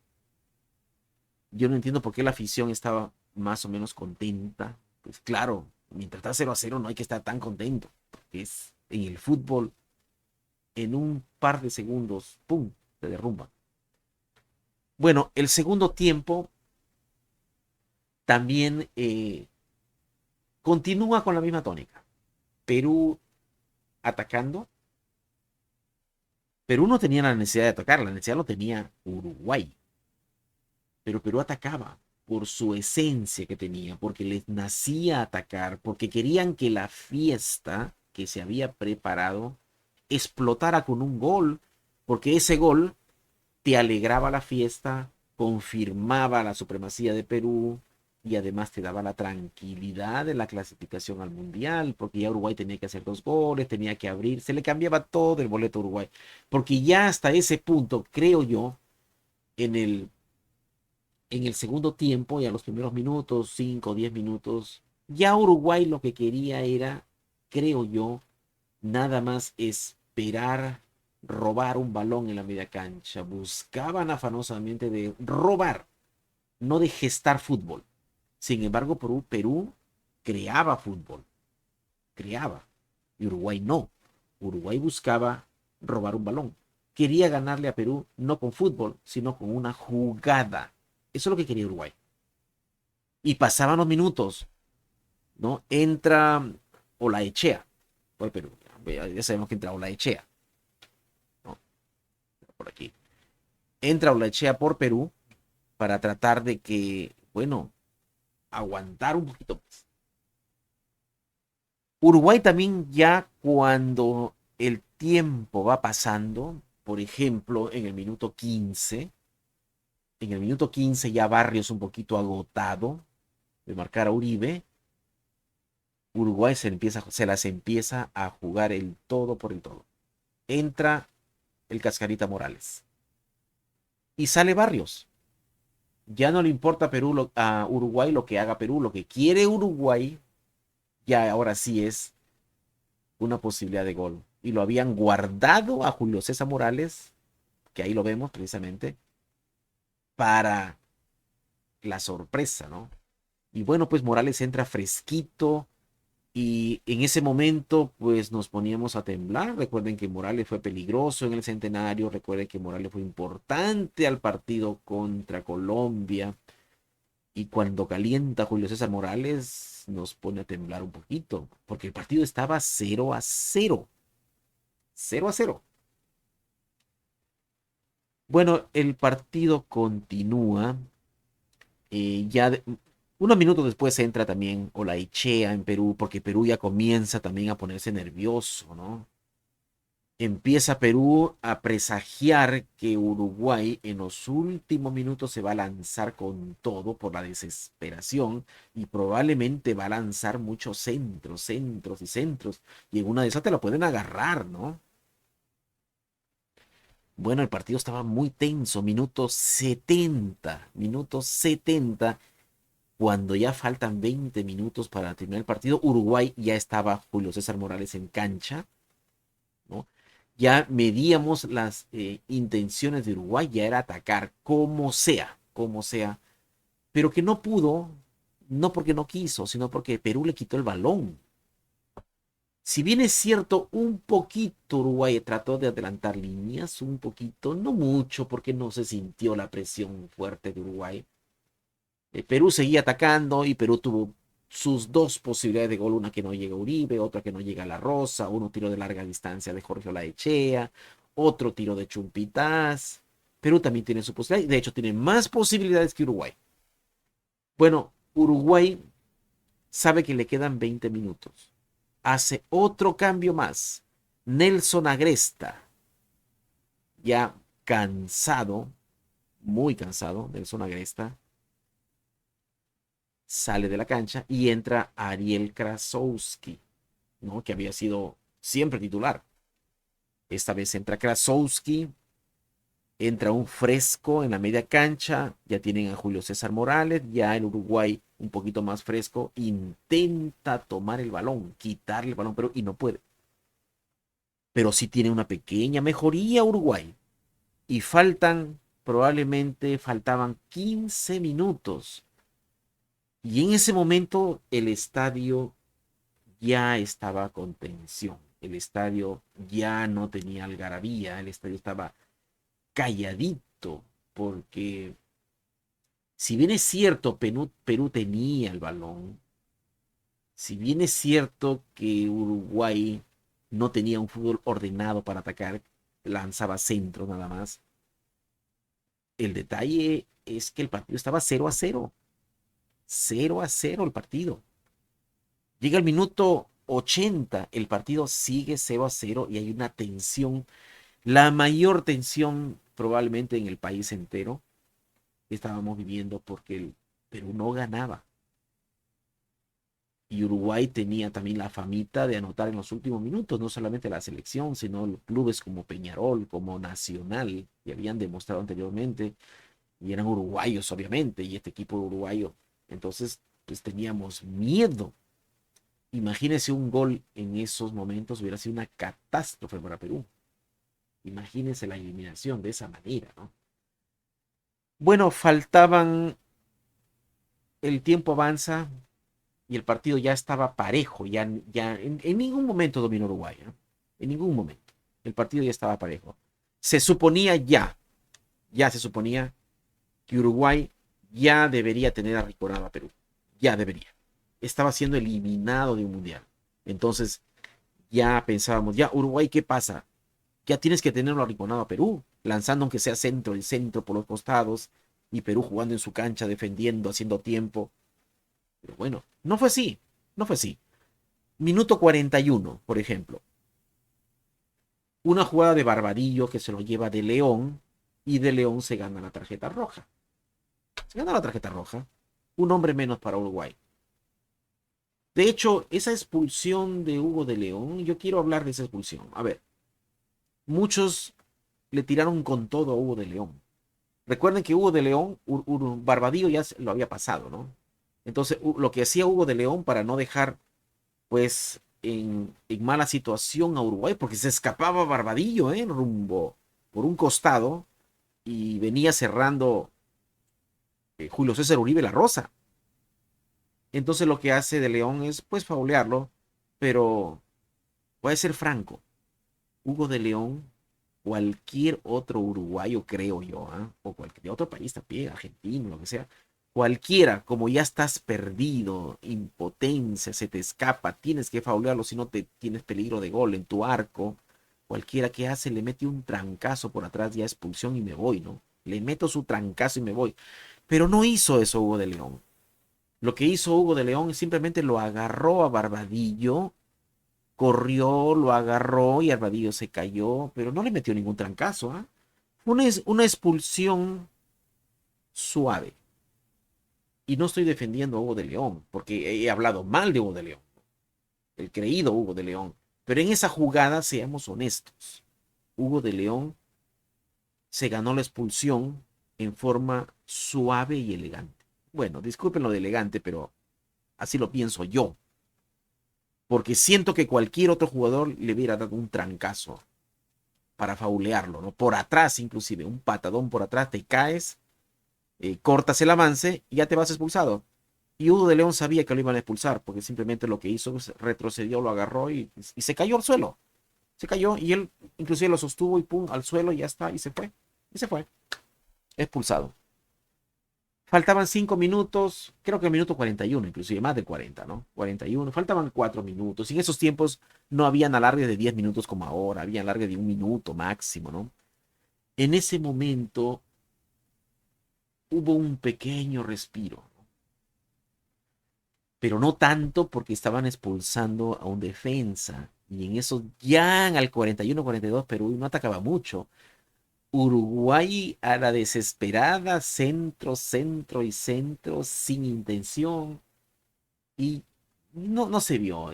Yo no entiendo por qué la afición estaba más o menos contenta. Pues claro, mientras está 0-0 no hay que estar tan contento, porque es en el fútbol, en un par de segundos, ¡pum!, se derrumba. Bueno, el segundo tiempo también continúa con la misma tónica. Perú atacando. Perú no tenía la necesidad de atacar, la necesidad lo tenía Uruguay. Pero Perú atacaba por su esencia que tenía, porque les nacía atacar, porque querían que la fiesta que se había preparado explotara con un gol, porque ese gol te alegraba la fiesta, confirmaba la supremacía de Perú y además te daba la tranquilidad de la clasificación al Mundial, porque ya Uruguay tenía que hacer dos goles, tenía que abrir, se le cambiaba todo el boleto a Uruguay, porque ya hasta ese punto, creo yo, en el segundo tiempo y a los primeros minutos, 5 o 10 minutos, ya Uruguay lo que quería era, creo yo, nada más esperar robar un balón en la media cancha. Buscaban afanosamente de robar, no de gestar fútbol. Sin embargo, Perú creaba fútbol, creaba. Y Uruguay no. Uruguay buscaba robar un balón. Quería ganarle a Perú no con fútbol, sino con una jugada. Eso es lo que quería Uruguay. Y pasaban los minutos, ¿no? Entra Olaechea por Perú. Ya sabemos que entra Olaechea, ¿no? Por aquí. Entra Olaechea por Perú para tratar de que, bueno, aguantar un poquito más. Uruguay también ya cuando el tiempo va pasando, por ejemplo, en el minuto 15 ya Barrios un poquito agotado de marcar a Uribe, Uruguay se las empieza a jugar el todo por el todo. Entra el Cascarita Morales y sale Barrios. Ya no le importa a Uruguay lo que haga Perú, lo que quiere Uruguay ya ahora sí es una posibilidad de gol. Y lo habían guardado a Julio César Morales, que ahí lo vemos precisamente, para la sorpresa, ¿no? Y bueno, pues Morales entra fresquito y en ese momento pues nos poníamos a temblar. Recuerden que Morales fue peligroso en el centenario, recuerden que Morales fue importante al partido contra Colombia y cuando calienta Julio César Morales nos pone a temblar un poquito, porque el partido estaba 0-0. 0-0. Bueno, el partido continúa. Unos minutos después entra también Olaechea en Perú, porque Perú ya comienza también a ponerse nervioso, ¿no? Empieza Perú a presagiar que Uruguay en los últimos minutos se va a lanzar con todo por la desesperación y probablemente va a lanzar muchos centros, centros y centros. Y en una de esas te la pueden agarrar, ¿no? Bueno, el partido estaba muy tenso, minutos 70, cuando ya faltan 20 minutos para terminar el partido, Uruguay ya estaba Julio César Morales en cancha, ¿no? Ya medíamos las intenciones de Uruguay, ya era atacar como sea, pero que no pudo, no porque no quiso, sino porque Perú le quitó el balón. Si bien es cierto, un poquito Uruguay trató de adelantar líneas, un poquito, no mucho, porque no se sintió la presión fuerte de Uruguay. Perú seguía atacando y Perú tuvo sus dos posibilidades de gol, una que no llega a Uribe, otra que no llega a La Rosa, uno tiro de larga distancia de Jorge Olaechea, otro tiro de Chumpitaz. Perú también tiene su posibilidad, de hecho tiene más posibilidades que Uruguay. Bueno, Uruguay sabe que le quedan 20 minutos. Hace otro cambio más. Nelson Agresta, ya cansado, muy cansado, Nelson Agresta, sale de la cancha y entra Ariel Krasowski, ¿no? Que había sido siempre titular. Esta vez entra Krasowski, entra un fresco en la media cancha, ya tienen a Julio César Morales, ya el Uruguay un poquito más fresco, intenta tomar el balón, quitarle el balón, pero y no puede. Pero sí tiene una pequeña mejoría Uruguay. Y probablemente faltaban 15 minutos. Y en ese momento el estadio ya estaba con tensión. El estadio ya no tenía algarabía, el estadio estaba calladito, porque si bien es cierto, Perú tenía el balón, si bien es cierto que Uruguay no tenía un fútbol ordenado para atacar, lanzaba centros nada más, el detalle es que el partido estaba 0-0, 0-0 el partido. Llega el minuto 80, el partido sigue 0-0 y hay una tensión, la mayor tensión probablemente en el país entero que estábamos viviendo porque el Perú no ganaba. Y Uruguay tenía también la famita de anotar en los últimos minutos, no solamente la selección, sino los clubes como Peñarol, como Nacional, que habían demostrado anteriormente, y eran uruguayos obviamente, y este equipo uruguayo. Entonces, pues teníamos miedo. Imagínese un gol en esos momentos, hubiera sido una catástrofe para Perú. Imagínense la eliminación de esa manera, ¿no? Bueno, el tiempo avanza y el partido ya estaba parejo, ya en ningún momento dominó Uruguay, ¿no? En ningún momento. El partido ya estaba parejo. Se suponía ya se suponía que Uruguay ya debería tener arrinconado a Perú. Ya debería. Estaba siendo eliminado de un mundial. Entonces, ya pensábamos, ya Uruguay, ¿qué pasa? Ya tienes que tenerlo arrinconado a Perú, lanzando aunque sea centro y centro por los costados, y Perú jugando en su cancha, defendiendo, haciendo tiempo. Pero bueno, no fue así, no fue así. Minuto 41, por ejemplo. Una jugada de Barbadillo que se lo lleva de León, y de León se gana la tarjeta roja. Se gana la tarjeta roja. Un hombre menos para Uruguay. De hecho, esa expulsión de Hugo de León, yo quiero hablar de esa expulsión. A ver, muchos le tiraron con todo a Hugo de León. Recuerden que Hugo de León, Barbadillo ya lo había pasado, ¿no? Entonces, lo que hacía Hugo de León para no dejar, pues, en mala situación a Uruguay, porque se escapaba Barbadillo, ¿eh? Rumbo por un costado y venía cerrando Julio César Uribe La Rosa. Entonces, lo que hace de León es, pues, faulearlo, pero voy a ser franco. Hugo de León, cualquier otro uruguayo, creo yo, ¿eh? O cualquier otro país también, argentino, lo que sea, cualquiera, como ya estás perdido, impotencia, se te escapa, tienes que faulearlo si no te tienes peligro de gol en tu arco, cualquiera que hace le mete un trancazo por atrás, ya expulsión y me voy, ¿no? Le meto su trancazo y me voy. Pero no hizo eso Hugo de León. Lo que hizo Hugo de León es simplemente lo agarró a Barbadillo corrió, lo agarró y Arvadillo se cayó, pero no le metió ningún trancazo, ¿ah? Una expulsión suave. Y no estoy defendiendo a Hugo de León, porque he hablado mal de Hugo de León, el creído Hugo de León. Pero en esa jugada, seamos honestos, Hugo de León se ganó la expulsión en forma suave y elegante. Bueno, disculpen lo de elegante, pero así lo pienso yo. Porque siento que cualquier otro jugador le hubiera dado un trancazo para faulearlo, ¿no? Por atrás, inclusive, un patadón por atrás, te caes, cortas el avance y ya te vas expulsado. Y Hugo de León sabía que lo iban a expulsar, porque simplemente lo que hizo es retrocedió, lo agarró y se cayó al suelo. Se cayó y él inclusive lo sostuvo y pum, al suelo y ya está, y se fue. Y se fue, expulsado. Faltaban 5 minutos, creo que el minuto 41, inclusive más de 40, ¿no? 41, faltaban 4 minutos. Y en esos tiempos no habían alargues de 10 minutos como ahora, había alargue de 1 minuto máximo, ¿no? En ese momento hubo un pequeño respiro, ¿no? Pero no tanto porque estaban expulsando a un defensa. Y en eso ya al 41, 42 Perú no atacaba mucho. Uruguay a la desesperada, centro, centro y centro, sin intención. Y no se vio,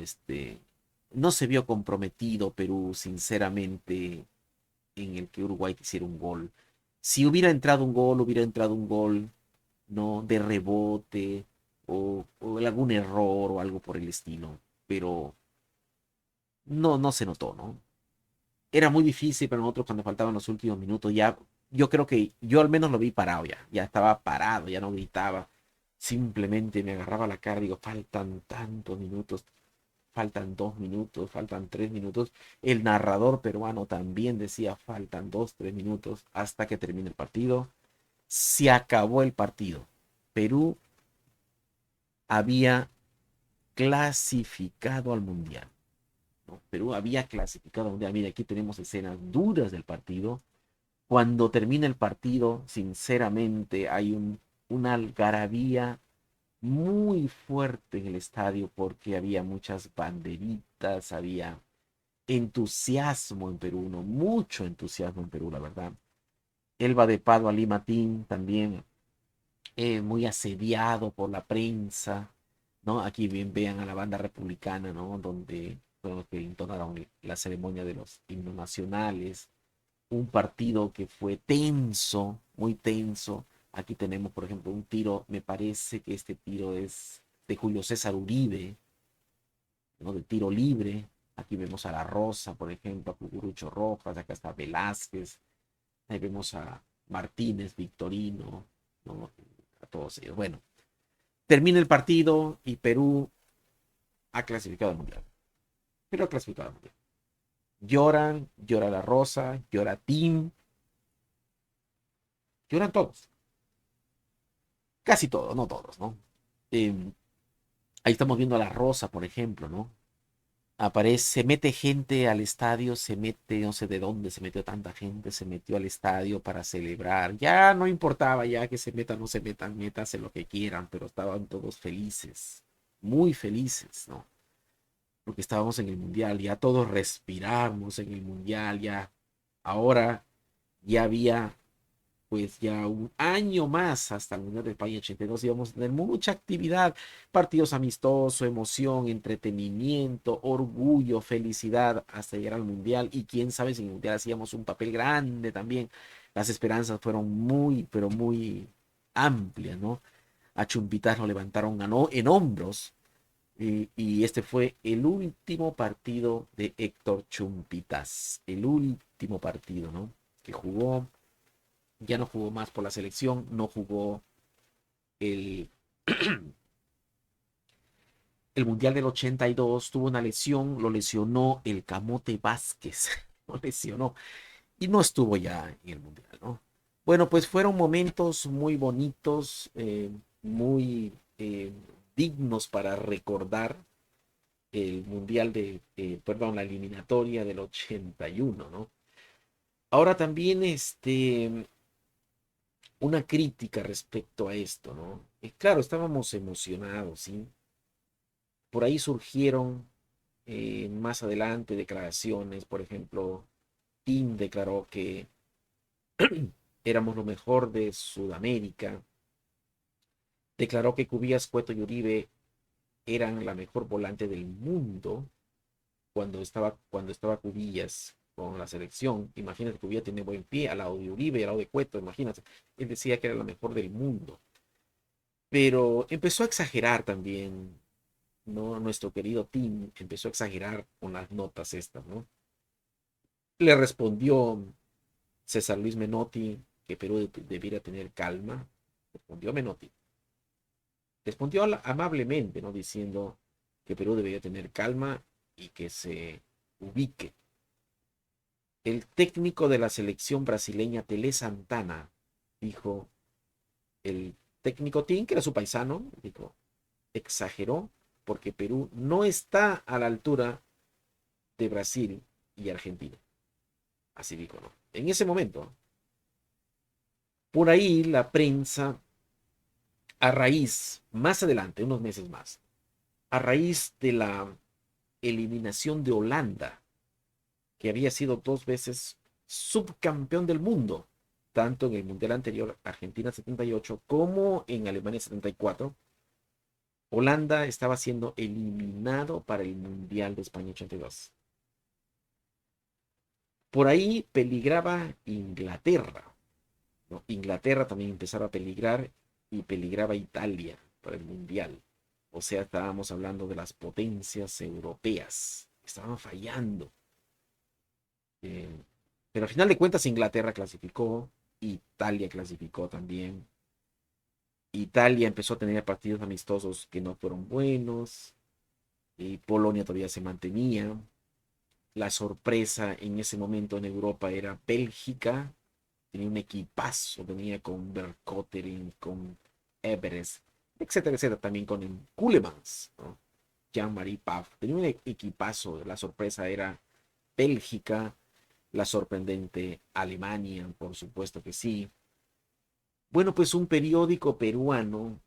no se vio comprometido Perú, sinceramente, en el que Uruguay quisiera un gol. Si hubiera entrado un gol, ¿no? De rebote o algún error o algo por el estilo. Pero no se notó, ¿no? Era muy difícil para nosotros cuando faltaban los últimos minutos. Ya, yo creo que yo al menos lo vi parado ya. Ya estaba parado, ya no gritaba. Simplemente me agarraba la cara y digo, faltan tantos minutos, faltan 2 minutos, faltan 3 minutos. El narrador peruano también decía, faltan 2, 3 minutos hasta que termine el partido. Se acabó el partido. Perú había clasificado al Mundial, ¿no? Perú había clasificado al Mundial. Mira, aquí tenemos escenas duras del partido. Cuando termina el partido, sinceramente, hay una algarabía muy fuerte en el estadio porque había muchas banderitas, había entusiasmo en Perú, ¿no? Mucho entusiasmo en Perú, la verdad. Elba de Pado Ali Matín también muy asediado por la prensa, ¿no? Aquí bien vean a la banda republicana, ¿no? Donde fueron los que entonaron la ceremonia de los himnos nacionales. Un partido que fue tenso, muy tenso. Aquí tenemos, por ejemplo, un tiro, me parece que este tiro es de Julio César Uribe, ¿no? De tiro libre. Aquí vemos a La Rosa, por ejemplo, a Cucurucho Rojas, acá está Velázquez, ahí vemos a Martínez, Victorino, ¿no? A todos ellos. Bueno, termina el partido y Perú ha clasificado al Mundial. Perú ha clasificado al Mundial. Lloran, llora La Rosa, llora Tim, lloran todos. Casi todos, no todos, ¿no? Eh, Ahí estamos viendo a La Rosa, por ejemplo, ¿no? Aparece, se mete gente al estadio, se mete, no sé de dónde se metió tanta gente, se metió al estadio para celebrar. Ya no importaba ya que se metan o no se metan, métase lo que quieran, pero estaban todos felices, muy felices, ¿no? Porque estábamos en el mundial, ya todos respiramos en el mundial, ya ahora ya había pues ya un año más hasta el Mundial de España 82 íbamos a tener mucha actividad, partidos amistosos, emoción, entretenimiento, orgullo, felicidad hasta llegar al Mundial y quién sabe si en el Mundial hacíamos un papel grande también. Las esperanzas fueron muy, pero muy amplias, ¿no? A Chumpitas lo levantaron en hombros y este fue el último partido de Héctor Chumpitas, el último partido, ¿no? Que jugó, ya no jugó más por la selección, no jugó el, el Mundial del 82, tuvo una lesión, lo lesionó el Camote Vázquez, lo lesionó y no estuvo ya en el Mundial, ¿no? Bueno, pues fueron momentos muy bonitos, muy dignos para recordar el Mundial perdón, la eliminatoria del 81, ¿no? Ahora también, una crítica respecto a esto, ¿no? Claro, estábamos emocionados, ¿sí? Por ahí surgieron, Más adelante, declaraciones, por ejemplo, Tim declaró que éramos lo mejor de Sudamérica, declaró que Cubías, Cueto y Uribe eran la mejor volante del mundo cuando estaba Cubillas con la selección. Imagínate, Cubillas tiene buen pie al lado de Uribe, al lado de Cueto, imagínate. Él decía que era la mejor del mundo. Pero empezó a exagerar también, ¿no? Nuestro querido Tim empezó a exagerar con las notas estas, ¿no? Le respondió César Luis Menotti que Perú debiera tener calma. Respondió Menotti. Respondió amablemente, ¿no? Diciendo que Perú debería tener calma y que se ubique. El técnico de la selección brasileña, Tele Santana, dijo, el técnico Tim, que era su paisano, dijo, exageró porque Perú no está a la altura de Brasil y Argentina. Así dijo, ¿no? En ese momento, por ahí la prensa, a raíz, más adelante, unos meses más, a raíz de la eliminación de Holanda, que había sido 2 veces subcampeón del mundo, tanto en el Mundial anterior, Argentina 78, como en Alemania 74, Holanda estaba siendo eliminado para el Mundial de España 82. Por ahí peligraba Inglaterra, ¿no? Inglaterra también empezaba a peligrar y peligraba Italia para el Mundial. O sea, estábamos hablando de las potencias europeas. Estaban fallando. Eh, pero al final de cuentas Inglaterra clasificó, Italia clasificó también. Italia empezó a tener partidos amistosos que no fueron buenos. Y Polonia todavía se mantenía. La sorpresa en ese momento en Europa era Bélgica. Tenía un equipazo, venía con Verkottering, con Everest, etcétera, etcétera. También con el Kulemans, ¿no? Jean-Marie Paf. Tenía un equipazo. La sorpresa era Bélgica, la sorprendente Alemania, por supuesto que sí. Bueno, pues un periódico peruano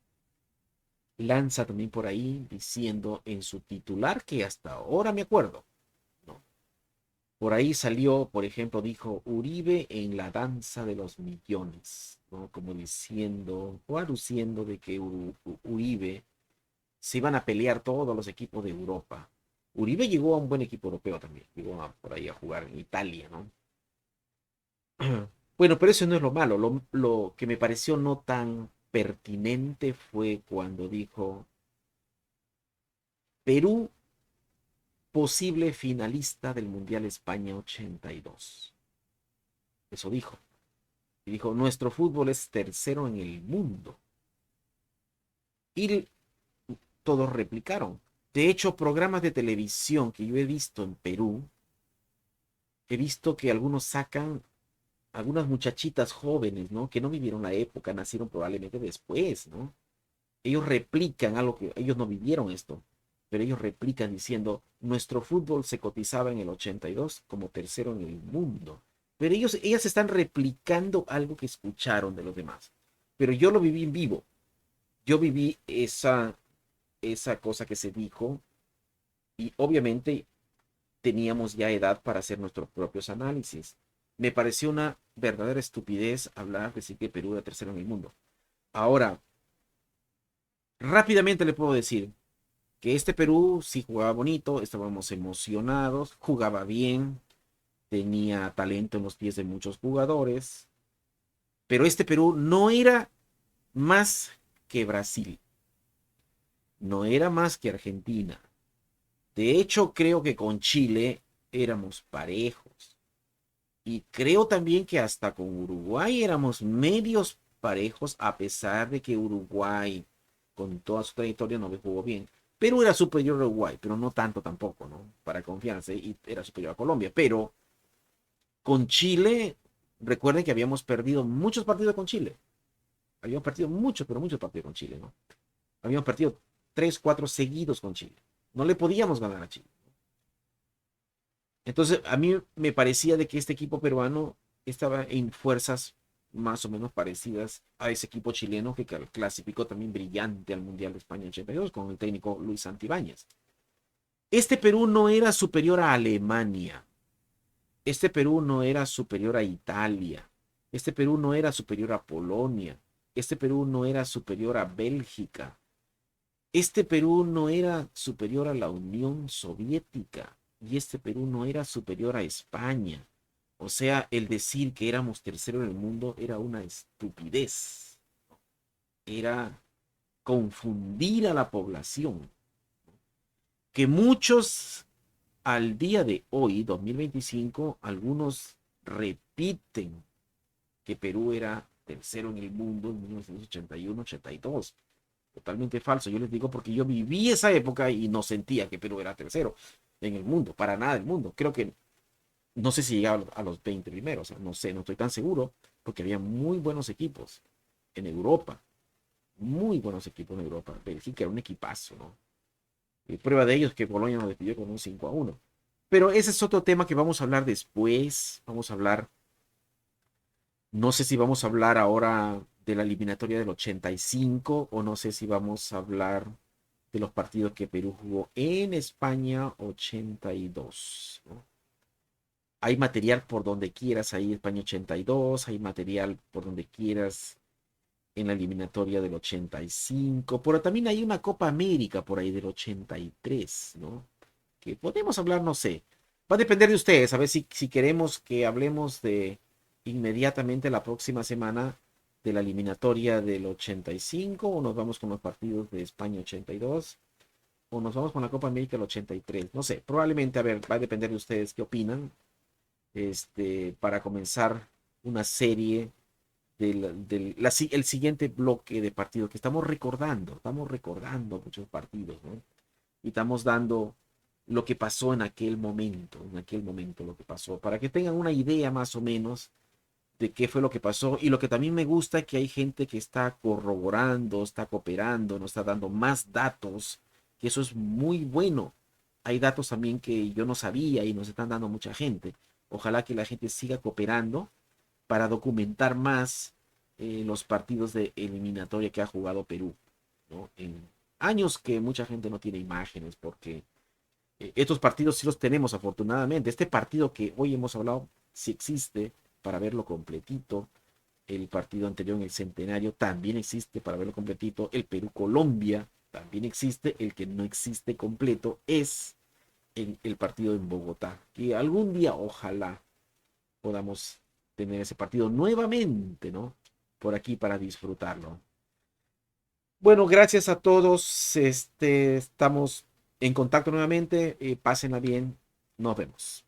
lanza también por ahí diciendo en su titular, que hasta ahora me acuerdo, ¿no? Por ahí salió, por ejemplo, dijo Uribe en la danza de los millones, ¿no? Como diciendo o aduciendo de que Uribe se iban a pelear todos los equipos de Europa. Uribe llegó a un buen equipo europeo también, llegó por ahí a jugar en Italia, ¿no? Bueno, pero eso no es lo malo. Lo que me pareció no tan pertinente fue cuando dijo Perú posible finalista del Mundial España 82. Eso dijo. Y dijo, nuestro fútbol es tercero en el mundo. Y todos replicaron. De hecho, programas de televisión que yo he visto en Perú, he visto que algunos sacan algunas muchachitas jóvenes, ¿no? Que no vivieron la época, nacieron probablemente después, ¿no? Ellos replican algo que ellos no vivieron esto, pero ellos replican diciendo, nuestro fútbol se cotizaba en el 82 como tercero en el mundo. Pero ellas están replicando algo que escucharon de los demás. Pero yo lo viví en vivo. Yo viví esa cosa que se dijo y obviamente teníamos ya edad para hacer nuestros propios análisis. Me pareció una verdadera estupidez hablar de decir que Perú era tercero en el mundo. Ahora, rápidamente le puedo decir que este Perú sí jugaba bonito, estábamos emocionados, jugaba bien, tenía talento en los pies de muchos jugadores, pero este Perú no era más que Brasil, no era más que Argentina. De hecho, creo que con Chile éramos parejos. Y creo también que hasta con Uruguay éramos medios parejos, a pesar de que Uruguay, con toda su trayectoria, no me jugó bien. Perú era superior a Uruguay, pero no tanto tampoco, ¿no? Para confianza, y era superior a Colombia. Pero con Chile, recuerden que habíamos perdido muchos partidos con Chile. Habíamos perdido muchos, pero muchos partidos con Chile, ¿no? Habíamos perdido 3, 4 seguidos con Chile. No le podíamos ganar a Chile. Entonces, a mí me parecía de que este equipo peruano estaba en fuerzas más o menos parecidas a ese equipo chileno que clasificó también brillante al Mundial de España 82 con el técnico Luis Santibáñez. Este Perú no era superior a Alemania. Este Perú no era superior a Italia. Este Perú no era superior a Polonia. Este Perú no era superior a Bélgica. Este Perú no era superior a la Unión Soviética. Y este Perú no era superior a España. O sea, el decir que éramos tercero en el mundo era una estupidez. Era confundir a la población. Que muchos al día de hoy, 2025, algunos repiten que Perú era tercero en el mundo en 1981-82. Totalmente falso. Yo les digo porque yo viví esa época y no sentía que Perú era tercero en el mundo, para nada del mundo. Creo que no sé si llegaba a los 20 primeros, o sea, no sé, no estoy tan seguro, porque había muy buenos equipos en Europa, muy buenos equipos en Europa. Bélgica era un equipazo, ¿no? Y prueba de ello es que Bolonia nos despidió con un 5-1. Pero ese es otro tema que vamos a hablar después. Vamos a hablar, no sé si vamos a hablar ahora de la eliminatoria del 85 o no sé si vamos a hablar de los partidos que Perú jugó en España 82, ¿no? Hay material por donde quieras ahí España 82, hay material por donde quieras en la eliminatoria del 85, pero también hay una Copa América por ahí del 83, ¿no? Que podemos hablar, no sé. Va a depender de ustedes, a ver si queremos que hablemos de inmediatamente la próxima semana de la eliminatoria del 85 o nos vamos con los partidos de España 82 o nos vamos con la Copa América del 83. No sé, probablemente, a ver, va a depender de ustedes qué opinan. Para comenzar una serie el siguiente bloque de partidos que estamos recordando muchos partidos, ¿no? Y estamos dando lo que pasó en aquel momento lo que pasó, para que tengan una idea más o menos de qué fue lo que pasó. Y lo que también me gusta es que hay gente que está corroborando, está cooperando, nos está dando más datos, que eso es muy bueno. Hay datos también que yo no sabía y nos están dando mucha gente. Ojalá que la gente siga cooperando para documentar más los partidos de eliminatoria que ha jugado Perú, ¿no? En años que mucha gente no tiene imágenes, porque estos partidos sí los tenemos afortunadamente. Este partido que hoy hemos hablado sí existe para verlo completito. El partido anterior en el Centenario también existe para verlo completito. El Perú-Colombia también existe. El que no existe completo es el partido en Bogotá. Que algún día ojalá podamos tener ese partido nuevamente, ¿no? Por aquí para disfrutarlo. Bueno, gracias a todos. Estamos en contacto nuevamente. Pásenla bien. Nos vemos.